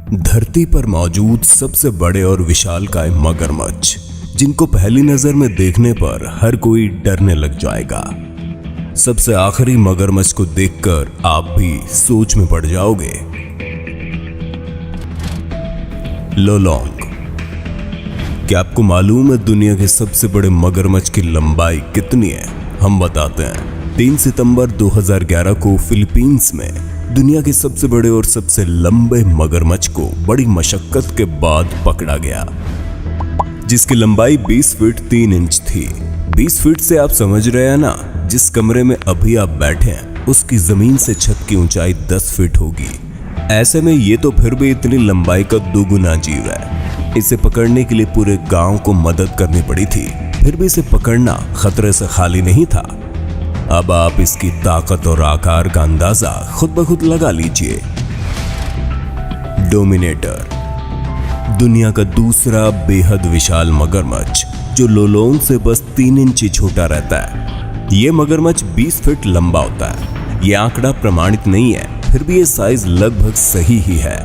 धरती पर मौजूद सबसे बड़े और विशालकाय मगरमच्छ, जिनको पहली नजर में देखने पर हर कोई डरने लग जाएगा। सबसे आखिरी मगरमच्छ को देखकर आप भी सोच में पड़ जाओगे। लोलोंग। क्या आपको मालूम है दुनिया के सबसे बड़े मगरमच्छ की लंबाई कितनी है? हम बताते हैं। 3 सितंबर 2011 को फिलीपींस में दुनिया के सबसे बड़े और सबसे लंबे मगरमच्छ को बड़ी मशक्कत के बाद पकड़ा गया, जिसकी लंबाई 20 फीट 3 इंच थी। 20 फीट से आप समझ रहे हैं ना, जिस कमरे में अभी आप बैठे हैं उसकी जमीन से छत की ऊंचाई 10 फीट होगी। ऐसे में ये तो फिर भी इतनी लंबाई का दोगुना जीव है। इसे पकड़ने के लिए पूरे गांव को मदद करनी पड़ी थी, फिर भी इसे पकड़ना खतरे से खाली नहीं था। अब आप इसकी ताकत और आकार का अंदाजा खुद ब खुद लगा लीजिए। डोमिनेटर। दुनिया का दूसरा बेहद विशाल मगरमच्छ, जो लोलोंग से बस 3 इंच ही छोटा रहता है। ये मगरमच्छ 20 फीट लंबा होता है। ये आंकड़ा प्रमाणित नहीं है, फिर भी ये साइज लगभग सही ही है।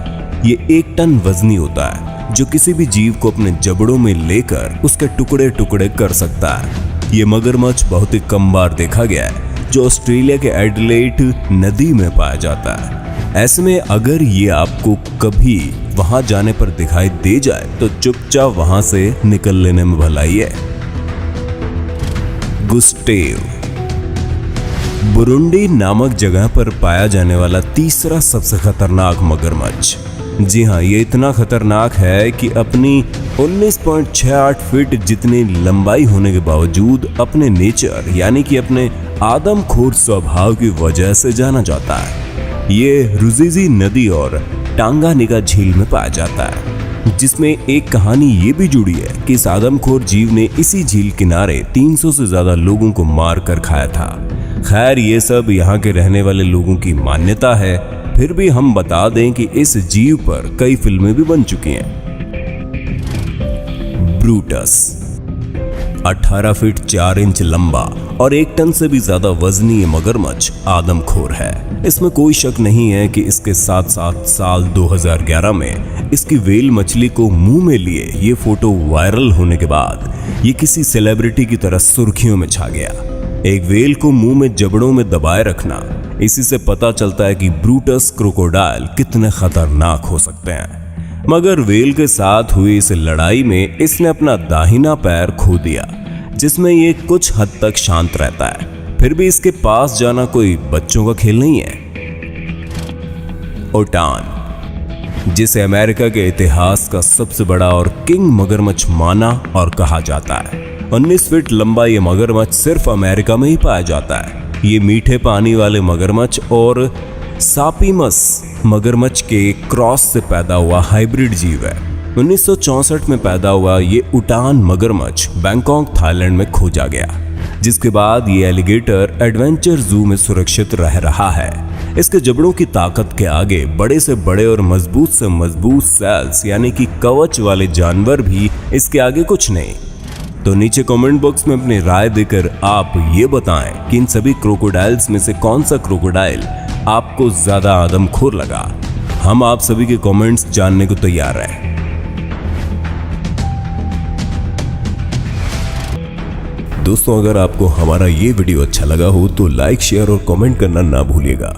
ये 1 टन वजनी होता है, जो किसी भी जीव को अपने जबड़ों में लेकर उसके टुकड़े टुकड़े कर सकता है। ये मगरमच्छ बहुत ही कम बार देखा गया है, जो ऑस्ट्रेलिया के एडिलेड नदी में पाया जाता है। ऐसे में अगर ये आपको कभी वहां जाने पर दिखाई दे जाए तो चुपचाप वहां से निकल लेने में भलाई है। गुस्टेव। बुरुंडी नामक जगह पर पाया जाने वाला तीसरा सबसे खतरनाक मगरमच्छ। जी हाँ, ये इतना खतरनाक है कि अपनी 19.68 फीट जितनी लंबाई होने के बावजूद अपने नेचर यानी कि अपने आदमखोर स्वभाव की वजह से जाना जाता है। ये रुजीजी नदी और टांगानिका झील में पाया जाता है, जिसमें एक कहानी ये भी जुड़ी है कि इस आदमखोर जीव ने इसी झील किनारे 300 से ज्यादा लोगों को मार कर खाया था। खैर, ये सब यहाँ के रहने वाले लोगों की मान्यता है, फिर भी हम बता दें कि इस जीव पर कई फिल्में भी बन चुकी हैं। ब्रूटस। 18 फीट 4 इंच लंबा और 1 टन से भी ज्यादा वजनी ये मगरमच्छ आदमखोर है। इसमें कोई शक नहीं है कि इसके साथ साथ साल 2011 में इसकी व्हेल मछली को मुंह में लिए ये फोटो वायरल होने के बाद ये किसी सेलिब्रिटी की तरह सुर्खियों में छा गया। एक व्हेल को मुंह में जबड़ों में दबाए रखना, इसी से पता चलता है कि ब्रूटस क्रोकोडाइल कितने खतरनाक हो सकते हैं। मगर व्हेल के साथ हुई इस लड़ाई में इसने अपना दाहिना पैर खो दिया, जिसमें ये कुछ हद तक शांत रहता है। फिर भी इसके पास जाना कोई बच्चों का खेल नहीं है। ओटान, जिसे अमेरिका के इतिहास का सबसे बड़ा और किंग मगरमच्छ माना और कहा जाता है। 19 फीट लंबा ये मगरमच्छ सिर्फ अमेरिका में ही पाया जाता है। ये मीठे पानी वाले मगरमच्छ और सापीमस मगरमच्छ के क्रॉस से पैदा हुआ हाइब्रिड जीव है। 1964 में पैदा हुआ ये उटान मगरमच्छ बैंकॉक थाईलैंड में खोजा गया, जिसके बाद ये एलिगेटर एडवेंचर जू में सुरक्षित रह रहा है। इसके जबड़ों की ताकत के आगे बड़े से बड़े और मजबूत से मजबूत सेल्स यानी कि कवच वाले जानवर भी इसके आगे कुछ नहीं। तो नीचे कमेंट बॉक्स में अपनी राय देकर आप ये बताएं कि इन सभी क्रोकोडाइल्स में से कौन सा क्रोकोडाइल आपको ज्यादा आदमखोर लगा। हम आप सभी के कमेंट्स जानने को तैयार हैं। दोस्तों, अगर आपको हमारा ये वीडियो अच्छा लगा हो तो लाइक, शेयर और कमेंट करना ना भूलिएगा।